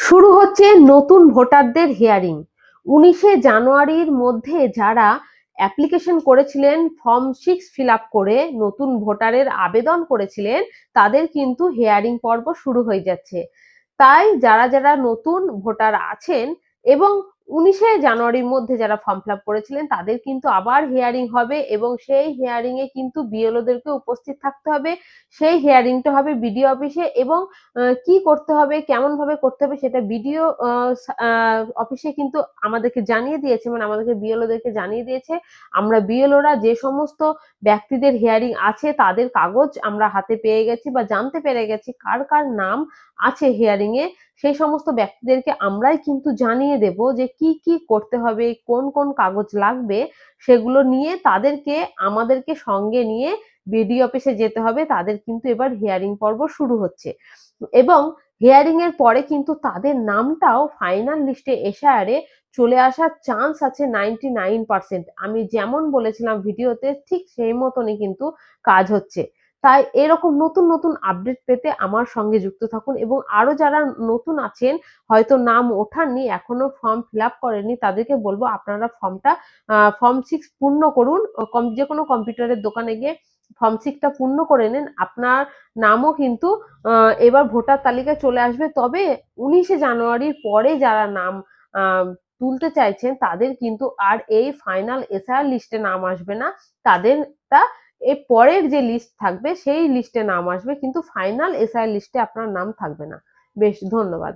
শুরু হচ্ছে নতুন ভোটারদের হিয়ারিং। 19শে জানুয়ারির মধ্যে যারা অ্যাপ্লিকেশন করেছিলেন, ফর্ম 6 ফিল আপ করে নতুন ভোটারের আবেদন করেছিলেন, তাদের কিন্তু হিয়ারিং পর্ব শুরু হয়ে যাচ্ছে। তাই যারা যারা নতুন ভোটার আছেন এবং 19শে জানুয়ারির মধ্যে যারা ফর্ম ফিল আপ করেছিলেন, তাদের কিন্তু আবার হিয়ারিং হবে এবং সেই হিয়ারিং এ কিন্তু বিএলওদেরকে উপস্থিত থাকতে হবে। সেই হিয়ারিংটা হবে বিডিও অফিসে এবং কি করতে হবে, কেমন ভাবে করতে হবে সেটা বিডিও অফিসে কিন্তু আমাদেরকে জানিয়ে দিয়েছে, মানে আমাদেরকে বিএলওদেরকে জানিয়ে দিয়েছে। আমরা বিএলওরা যে সমস্ত ব্যক্তিদের হিয়ারিং আছে তাদের কাগজ আমরা হাতে পেয়ে গেছি বা জানতে পেরে গেছি কার কার নাম আছে হিয়ারিং এ। সেই সমস্ত ব্যক্তিদেরকে আমরাই কিন্তু জানিয়ে দেব যে কি কি করতে হবে, কোন কোন কাগজ লাগবে, সেগুলো নিয়ে তাদেরকে আমাদেরকে সঙ্গে নিয়ে বিডিও অফিসে যেতে হবে। তাদের কিন্তু এবার হিয়ারিং পর্ব শুরু হচ্ছে এবং হিয়ারিং এর পরে কিন্তু তাদের নামটাও ফাইনাল লিস্টে এশায়ারে চলে আসার চান্স আছে 99%। আমি যেমন বলেছিলাম ভিডিওতে ঠিক সেই মতনই কিন্তু কাজ হচ্ছে। তাই এরকম নতুন নতুন আপডেট পেতে আমার সঙ্গে যুক্ত থাকুন এবং আরো যারা নতুন আছেন, হয়তো নাম ওঠাননি, এখনো ফর্ম ফিল আপ করেননি, তাদেরকে বলবো আপনারা ফর্ম 6 পূর্ণ করুন। যেকোনো কম্পিউটারের দোকানে গিয়ে ফর্ম 6 টা পূর্ণ করে নিন। আপনার নামও কিন্তু এবার ভোটার তালিকায় চলে আসবে। তবে 19শে জানুয়ারির পরে যারা নাম আ তুলতে চাইছেন তাদের কিন্তু আর এই ফাইনাল এসআইআর লিস্টে নাম আসবে না। তাদেরটা এর পরের যে লিস্ট থাকবে সেই লিস্টে নাম আসবে, কিন্তু ফাইনাল এসআইআর লিস্টে আপনার নাম থাকবে না। বেশ, ধন্যবাদ।